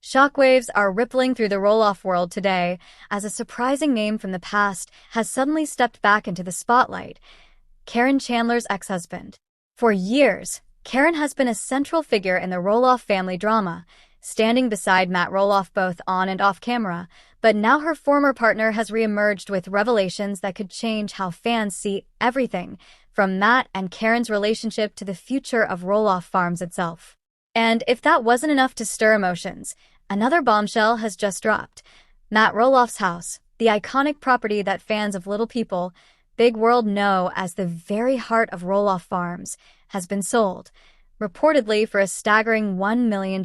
Shockwaves are rippling through the Roloff world today as a surprising name from the past has suddenly stepped back into the spotlight: Caryn Chandler's ex-husband. For years, Caryn has been a central figure in the Roloff family drama, standing beside Matt Roloff both on and off camera, but now her former partner has reemerged with revelations that could change how fans see everything, from Matt and Caryn's relationship to the future of Roloff Farms itself. And if that wasn't enough to stir emotions, another bombshell has just dropped. Matt Roloff's house, the iconic property that fans of Little People, Big World know as the very heart of Roloff Farms, has been sold, reportedly for a staggering $1 million.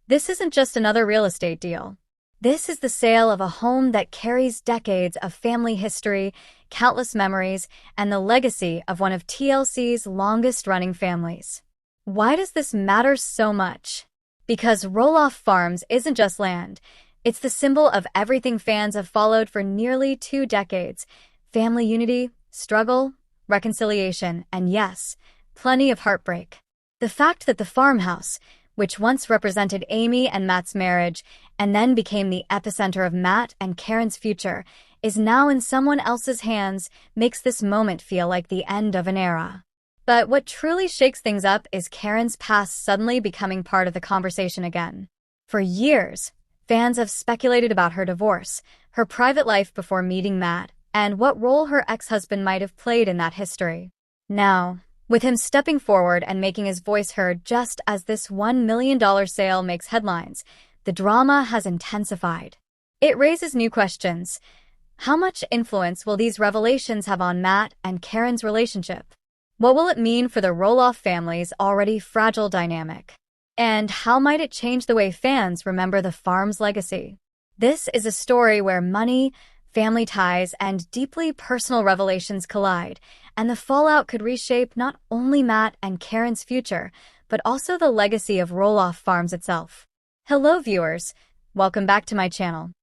This isn't just another real estate deal. This is the sale of a home that carries decades of family history, countless memories, and the legacy of one of TLC's longest-running families. Why does this matter so much? Because Roloff Farms isn't just land. It's the symbol of everything fans have followed for nearly 2 decades: family unity, struggle, reconciliation, and yes, plenty of heartbreak. The fact that the farmhouse, which once represented Amy and Matt's marriage and then became the epicenter of Matt and Caryn's future, is now in someone else's hands, makes this moment feel like the end of an era. But what truly shakes things up is Caryn's past suddenly becoming part of the conversation again. For years, fans have speculated about her divorce, her private life before meeting Matt, and what role her ex-husband might have played in that history. Now, with him stepping forward and making his voice heard just as this $1 million sale makes headlines, the drama has intensified. It raises new questions. How much influence will these revelations have on Matt and Caryn's relationship? What will it mean for the Roloff family's already fragile dynamic? And how might it change the way fans remember the farm's legacy? This is a story where money, family ties, and deeply personal revelations collide, and the fallout could reshape not only Matt and Caryn's future, but also the legacy of Roloff Farms itself. Hello viewers, welcome back to my channel.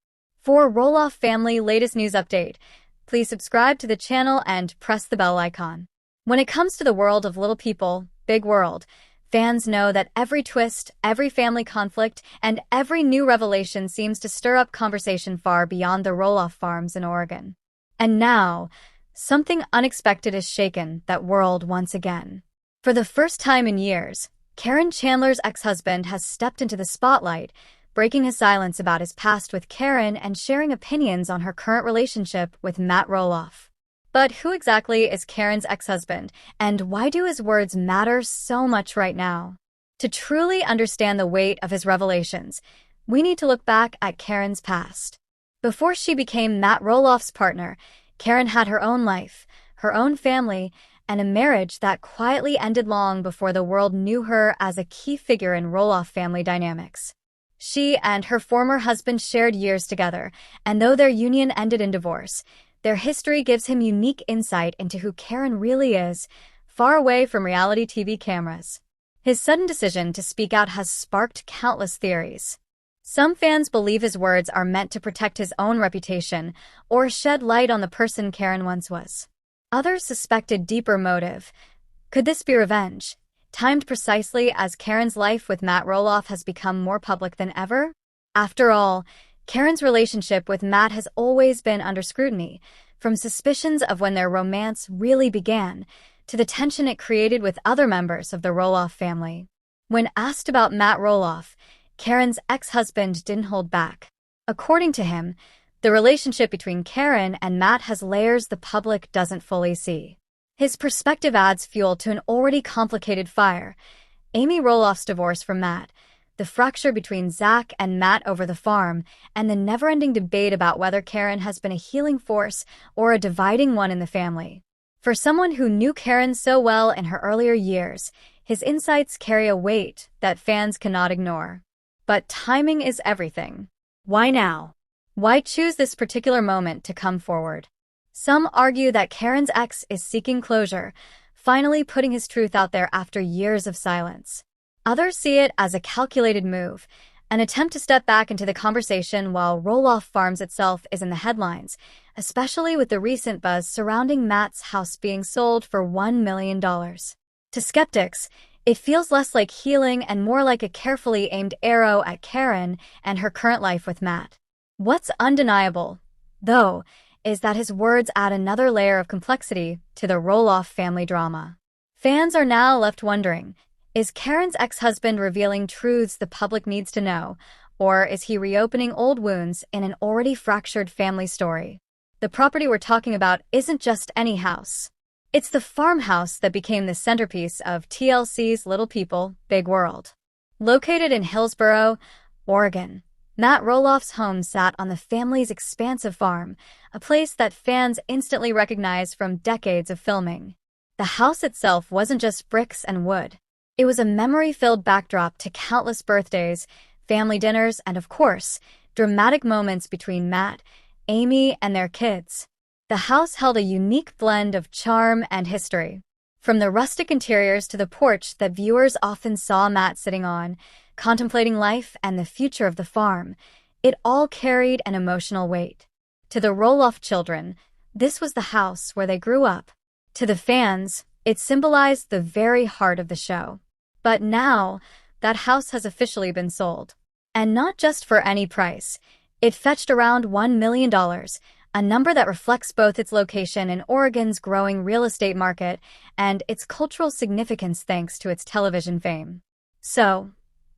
For Roloff family latest news update, please subscribe to the channel and press the bell icon. When it comes to the world of Little People, Big World, fans know that every twist, every family conflict, and every new revelation seems to stir up conversation far beyond the Roloff Farms in Oregon. And now, something unexpected has shaken that world once again. For the first time in years, Caryn Chandler's ex-husband has stepped into the spotlight, breaking his silence about his past with Caryn and sharing opinions on her current relationship with Matt Roloff. But who exactly is Caryn's ex-husband, and why do his words matter so much right now? To truly understand the weight of his revelations, we need to look back at Caryn's past. Before she became Matt Roloff's partner, Caryn had her own life, her own family, and a marriage that quietly ended long before the world knew her as a key figure in Roloff family dynamics. She and her former husband shared years together, and though their union ended in divorce, their history gives him unique insight into who Caryn really is, far away from reality TV cameras. His sudden decision to speak out has sparked countless theories. Some fans believe his words are meant to protect his own reputation or shed light on the person Caryn once was. Others suspect a deeper motive. Could this be revenge, timed precisely as Caryn's life with Matt Roloff has become more public than ever? After all, Caryn's relationship with Matt has always been under scrutiny, from suspicions of when their romance really began to the tension it created with other members of the Roloff family. When asked about Matt Roloff, Caryn's ex-husband didn't hold back. According to him, the relationship between Caryn and Matt has layers the public doesn't fully see. His perspective adds fuel to an already complicated fire: Amy Roloff's divorce from Matt, the fracture between Zach and Matt over the farm, and the never-ending debate about whether Caryn has been a healing force or a dividing one in the family. For someone who knew Caryn so well in her earlier years, his insights carry a weight that fans cannot ignore. But timing is everything. Why now? Why choose this particular moment to come forward? Some argue that Caryn's ex is seeking closure, finally putting his truth out there after years of silence. Others see it as a calculated move, an attempt to step back into the conversation while Roloff Farms itself is in the headlines, especially with the recent buzz surrounding Matt's house being sold for $1 million. To skeptics, It feels less like healing and more like a carefully aimed arrow at Caryn and her current life with Matt. What's undeniable, though, is that his words add another layer of complexity to the Roloff family drama. Fans are now left wondering, is Caryn's ex-husband revealing truths the public needs to know, or is he reopening old wounds in an already fractured family story? The property we're talking about isn't just any house. It's the farmhouse that became the centerpiece of TLC's Little People, Big World. Located in Hillsboro, Oregon, Matt Roloff's home sat on the family's expansive farm, a place that fans instantly recognized from decades of filming. The house itself wasn't just bricks and wood. It was a memory-filled backdrop to countless birthdays, family dinners, and of course, dramatic moments between Matt, Amy, and their kids. The house held a unique blend of charm and history. From the rustic interiors to the porch that viewers often saw Matt sitting on, contemplating life and the future of the farm, it all carried an emotional weight. To the Roloff children, this was the house where they grew up. To the fans, it symbolized the very heart of the show. But now, that house has officially been sold. And not just for any price. It fetched around $1 million, a number that reflects both its location in Oregon's growing real estate market and its cultural significance thanks to its television fame. So,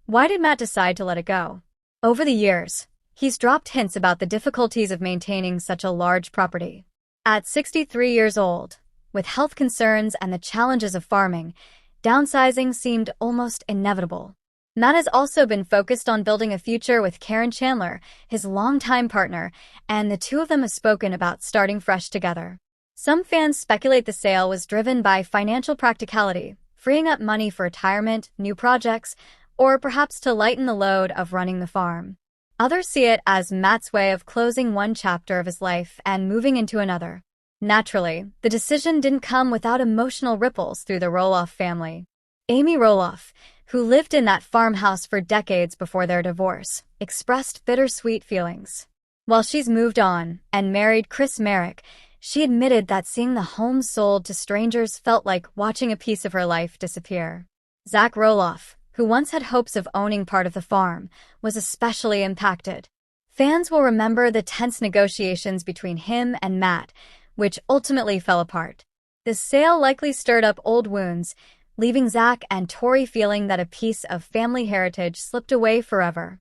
why did Matt decide to let it go? Over the years, he's dropped hints about the difficulties of maintaining such a large property. At 63 years old, with health concerns and the challenges of farming, downsizing seemed almost inevitable. Matt has also been focused on building a future with Caryn Chandler, his longtime partner, and the two of them have spoken about starting fresh together. Some fans speculate the sale was driven by financial practicality, freeing up money for retirement, new projects, or perhaps to lighten the load of running the farm. Others see it as Matt's way of closing one chapter of his life and moving into another. Naturally, the decision didn't come without emotional ripples through the Roloff family. Amy Roloff, who lived in that farmhouse for decades before their divorce, expressed bittersweet feelings. While she's moved on and married Chris Merrick, she admitted that seeing the home sold to strangers felt like watching a piece of her life disappear. Zach Roloff, who once had hopes of owning part of the farm, was especially impacted. Fans will remember the tense negotiations between him and Matt, which ultimately fell apart. The sale likely stirred up old wounds, leaving Zach and Tori feeling that a piece of family heritage slipped away forever.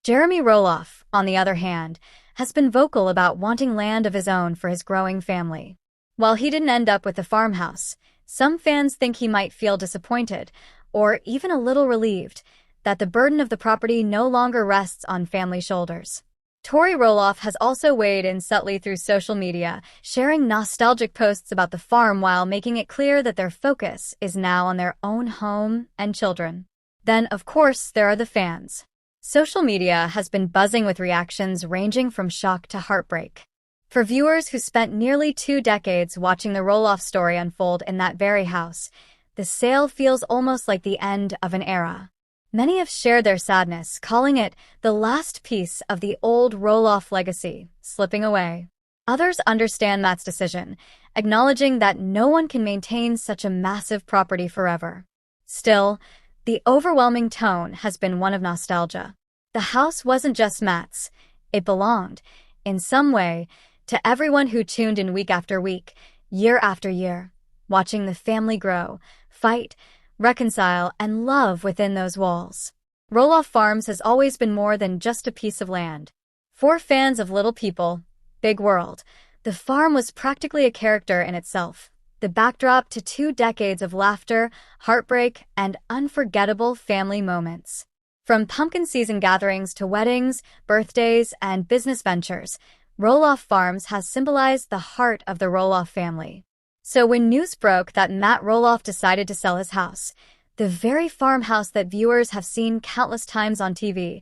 Jeremy Roloff, on the other hand, has been vocal about wanting land of his own for his growing family. While he didn't end up with the farmhouse, some fans think he might feel disappointed, or even a little relieved, that the burden of the property no longer rests on family shoulders. Tori Roloff has also weighed in subtly through social media, sharing nostalgic posts about the farm while making it clear that their focus is now on their own home and children. Then, of course, there are the fans. Social media has been buzzing with reactions ranging from shock to heartbreak. For viewers who spent nearly 2 decades watching the Roloff story unfold in that very house, the sale feels almost like the end of an era. Many have shared their sadness, calling it the last piece of the old Roloff legacy, slipping away. Others understand Matt's decision, acknowledging that no one can maintain such a massive property forever. Still, the overwhelming tone has been one of nostalgia. The house wasn't just Matt's. It belonged, in some way, to everyone who tuned in week after week, year after year, watching the family grow, fight, reconcile, and love within those walls. Roloff Farms has always been more than just a piece of land. For fans of Little People, Big World, the farm was practically a character in itself, the backdrop to 2 decades of laughter, heartbreak, and unforgettable family moments. From pumpkin season gatherings to weddings, birthdays, and business ventures, Roloff Farms has symbolized the heart of the Roloff family. So when news broke that Matt Roloff decided to sell his house, the very farmhouse that viewers have seen countless times on TV,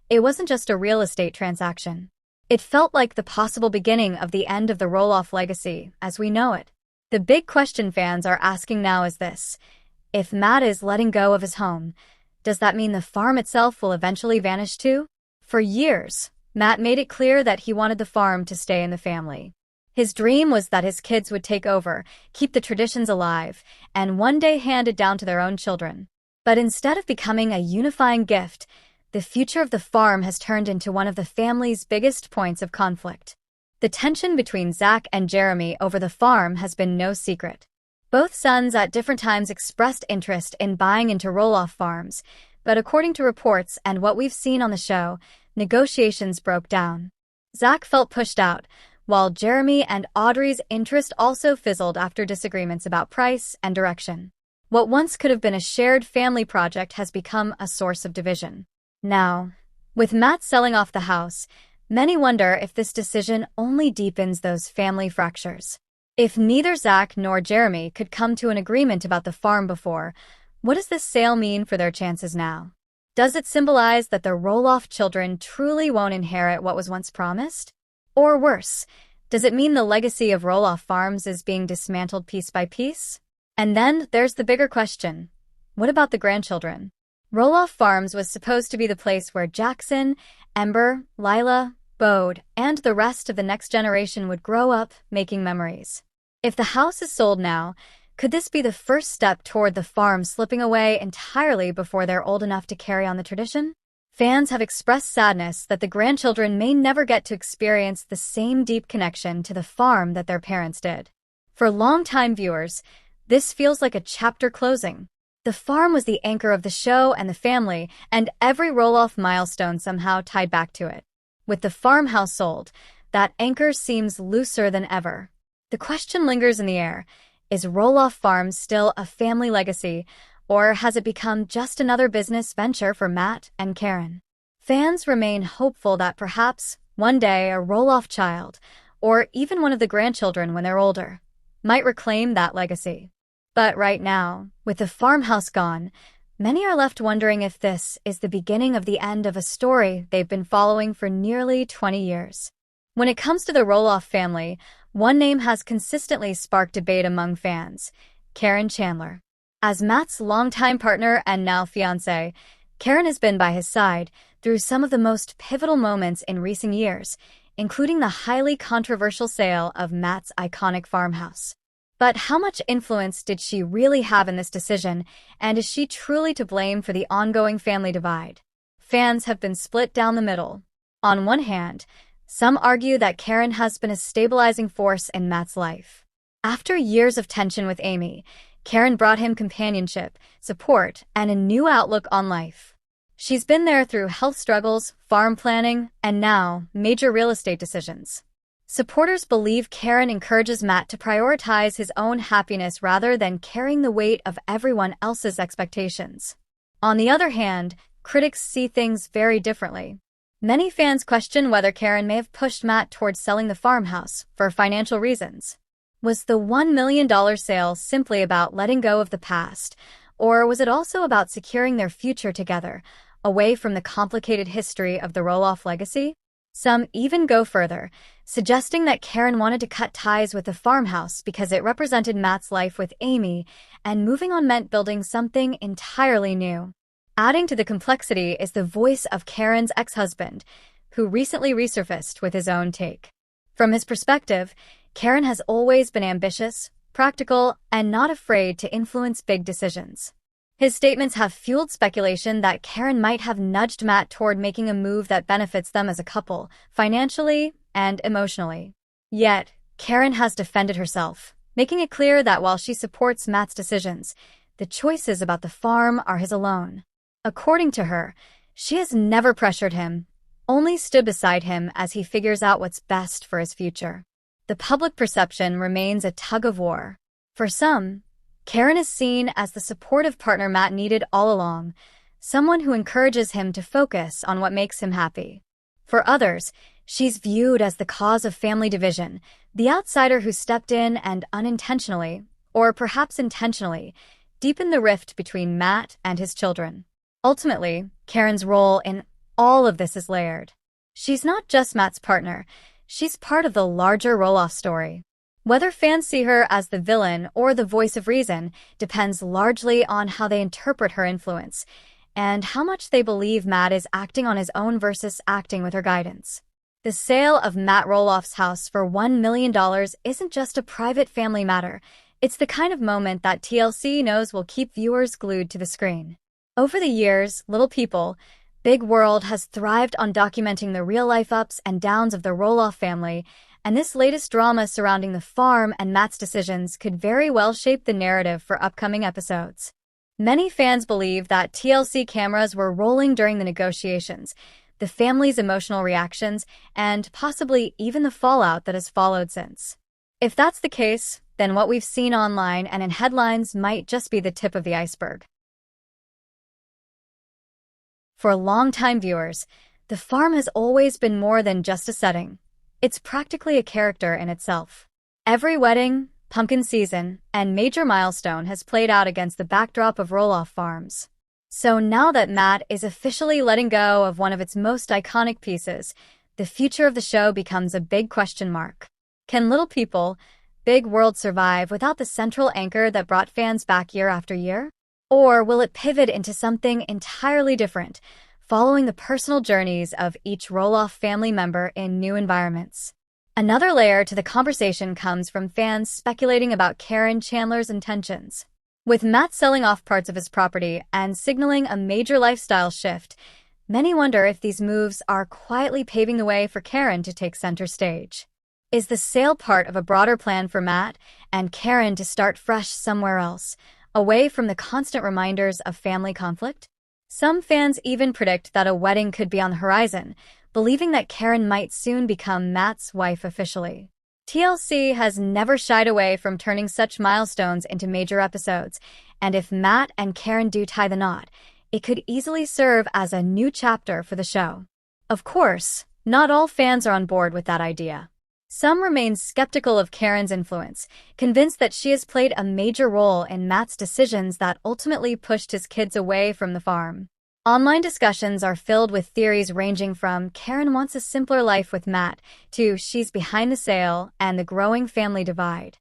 it wasn't just a real estate transaction. It felt like the possible beginning of the end of the Roloff legacy as we know it. The big question fans are asking now is this: if Matt is letting go of his home, does that mean the farm itself will eventually vanish too? For years, Matt made it clear that he wanted the farm to stay in the family. His dream was that his kids would take over, keep the traditions alive, and one day hand it down to their own children. But instead of becoming a unifying gift, the future of the farm has turned into one of the family's biggest points of conflict. The tension between Zach and Jeremy over the farm has been no secret. Both sons at different times expressed interest in buying into Roloff Farms, but according to reports and what we've seen on the show, negotiations broke down. Zach felt pushed out, while Jeremy and Audrey's interest also fizzled after disagreements about price and direction. What once could have been a shared family project has become a source of division. Now, with Matt selling off the house, many wonder if this decision only deepens those family fractures. If neither Zach nor Jeremy could come to an agreement about the farm before, what does this sale mean for their chances now? Does it symbolize that the Roloff children truly won't inherit what was once promised? Or worse, does it mean the legacy of Roloff Farms is being dismantled piece by piece? And then there's the bigger question. What about the grandchildren? Roloff Farms was supposed to be the place where Jackson, Ember, Lila, Bode, and the rest of the next generation would grow up making memories. If the house is sold now, could this be the first step toward the farm slipping away entirely before they're old enough to carry on the tradition? Fans have expressed sadness that the grandchildren may never get to experience the same deep connection to the farm that their parents did. For longtime viewers, this feels like a chapter closing. The farm was the anchor of the show and the family, and every Roloff milestone somehow tied back to it. With the farmhouse sold, that anchor seems looser than ever. The question lingers in the air. Is Roloff Farms still a family legacy, or has it become just another business venture for Matt and Caryn? Fans remain hopeful that perhaps, one day, a Roloff child, or even one of the grandchildren when they're older, might reclaim that legacy. But right now, with the farmhouse gone, many are left wondering if this is the beginning of the end of a story they've been following for nearly 20 years. When it comes to the Roloff family, one name has consistently sparked debate among fans: Caryn Chandler. As Matt's longtime partner and now fiancé, Caryn has been by his side through some of the most pivotal moments in recent years, including the highly controversial sale of Matt's iconic farmhouse. But how much influence did she really have in this decision, and is she truly to blame for the ongoing family divide? Fans have been split down the middle. On one hand, some argue that Caryn has been a stabilizing force in Matt's life. After years of tension with Amy, Caryn brought him companionship, support, and a new outlook on life. She's been there through health struggles, farm planning, and now, major real estate decisions. Supporters believe Caryn encourages Matt to prioritize his own happiness rather than carrying the weight of everyone else's expectations. On the other hand, critics see things very differently. Many fans question whether Caryn may have pushed Matt towards selling the farmhouse for financial reasons. Was the $1 million sale simply about letting go of the past, or was it also about securing their future together, away from the complicated history of the Roloff legacy? Some even go further, suggesting that Caryn wanted to cut ties with the farmhouse because it represented Matt's life with Amy, and moving on meant building something entirely new. Adding to the complexity is the voice of Caryn's ex-husband, who recently resurfaced with his own take. From his perspective, Caryn has always been ambitious, practical, and not afraid to influence big decisions. His statements have fueled speculation that Caryn might have nudged Matt toward making a move that benefits them as a couple, financially and emotionally. Yet, Caryn has defended herself, making it clear that while she supports Matt's decisions, the choices about the farm are his alone. According to her, she has never pressured him, only stood beside him as he figures out what's best for his future. The public perception remains a tug-of-war. For some, Caryn is seen as the supportive partner Matt needed all along, someone who encourages him to focus on what makes him happy. For others, she's viewed as the cause of family division, the outsider who stepped in and unintentionally, or perhaps intentionally, deepened the rift between Matt and his children. Ultimately, Caryn's role in all of this is layered. She's not just Matt's partner, she's part of the larger Roloff story. Whether fans see her as the villain or the voice of reason depends largely on how they interpret her influence, and how much they believe Matt is acting on his own versus acting with her guidance. The sale of Matt Roloff's house for $1 million isn't just a private family matter. It's the kind of moment that TLC knows will keep viewers glued to the screen. Over the years, Little People, Big World has thrived on documenting the real-life ups and downs of the Roloff family, and this latest drama surrounding the farm and Matt's decisions could very well shape the narrative for upcoming episodes. Many fans believe that TLC cameras were rolling during the negotiations, the family's emotional reactions, and possibly even the fallout that has followed since. If that's the case, then what we've seen online and in headlines might just be the tip of the iceberg. For longtime viewers, the farm has always been more than just a setting. It's practically a character in itself. Every wedding, pumpkin season, and major milestone has played out against the backdrop of Roloff Farms. So now that Matt is officially letting go of one of its most iconic pieces, the future of the show becomes a big question mark. Can Little People, Big World survive without the central anchor that brought fans back year after year? Or will it pivot into something entirely different, following the personal journeys of each Roloff family member in new environments? Another layer to the conversation comes from fans speculating about Caryn Chandler's intentions. With Matt selling off parts of his property and signaling a major lifestyle shift, many wonder if these moves are quietly paving the way for Caryn to take center stage. Is the sale part of a broader plan for Matt and Caryn to start fresh somewhere else, away from the constant reminders of family conflict? Some fans even predict that a wedding could be on the horizon, believing that Caryn might soon become Matt's wife officially. TLC has never shied away from turning such milestones into major episodes, and if Matt and Caryn do tie the knot, it could easily serve as a new chapter for the show. Of course, not all fans are on board with that idea. Some remain skeptical of Caryn's influence, convinced that she has played a major role in Matt's decisions that ultimately pushed his kids away from the farm. Online discussions are filled with theories ranging from Caryn wants a simpler life with Matt to she's behind the sale and the growing family divide.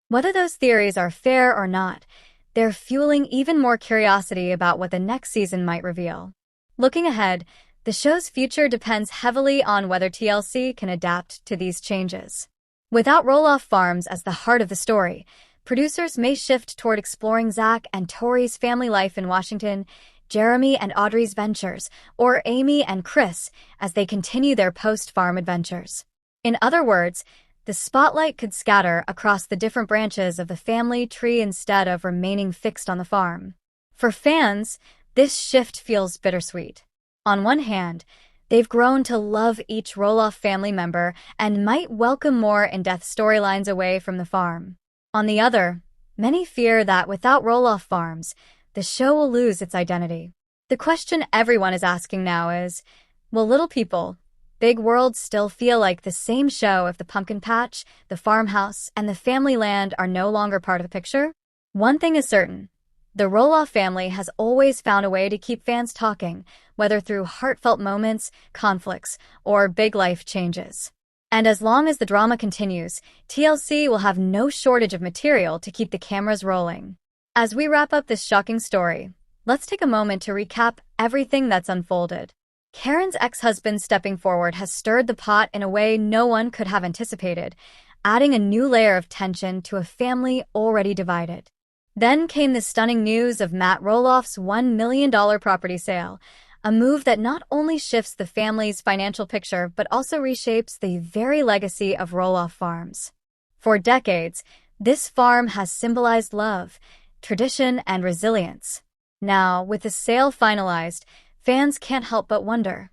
Whether those theories are fair or not, they're fueling even more curiosity about what the next season might reveal. Looking ahead, the show's future depends heavily on whether TLC can adapt to these changes. Without Roloff Farms as the heart of the story, producers may shift toward exploring Zach and Tori's family life in Washington, Jeremy and Audrey's ventures, or Amy and Chris as they continue their post-farm adventures. In other words, the spotlight could scatter across the different branches of the family tree instead of remaining fixed on the farm. For fans, this shift feels bittersweet. On one hand, they've grown to love each Roloff family member and might welcome more in-depth storylines away from the farm. On the other, many fear that without Roloff Farms, the show will lose its identity. The question everyone is asking now is, will Little People, Big World still feel like the same show if the pumpkin patch, the farmhouse, and the family land are no longer part of the picture? One thing is certain. The Roloff family has always found a way to keep fans talking, whether through heartfelt moments, conflicts, or big life changes. And as long as the drama continues, TLC will have no shortage of material to keep the cameras rolling. As we wrap up this shocking story, let's take a moment to recap everything that's unfolded. Caryn's ex-husband stepping forward has stirred the pot in a way no one could have anticipated, adding a new layer of tension to a family already divided. Then came the stunning news of Matt Roloff's $1 million property sale, a move that not only shifts the family's financial picture but also reshapes the very legacy of Roloff Farms. For decades, this farm has symbolized love, tradition, and resilience. Now, with the sale finalized, fans can't help but wonder,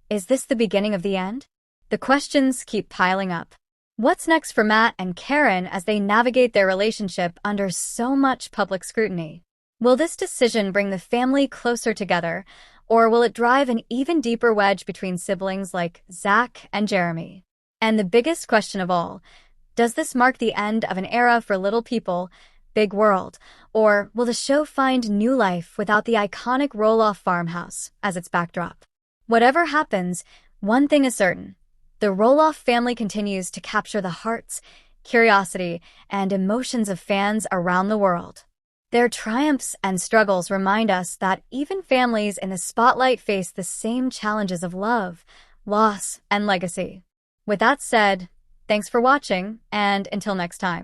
is this the beginning of the end? The questions keep piling up. What's next for Matt and Caryn as they navigate their relationship under so much public scrutiny? Will this decision bring the family closer together, or will it drive an even deeper wedge between siblings like Zach and Jeremy? And the biggest question of all, does this mark the end of an era for Little People, Big World, or will the show find new life without the iconic Roloff farmhouse as its backdrop? Whatever happens, one thing is certain. The Roloff family continues to capture the hearts, curiosity, and emotions of fans around the world. Their triumphs and struggles remind us that even families in the spotlight face the same challenges of love, loss, and legacy. With that said, thanks for watching, and until next time.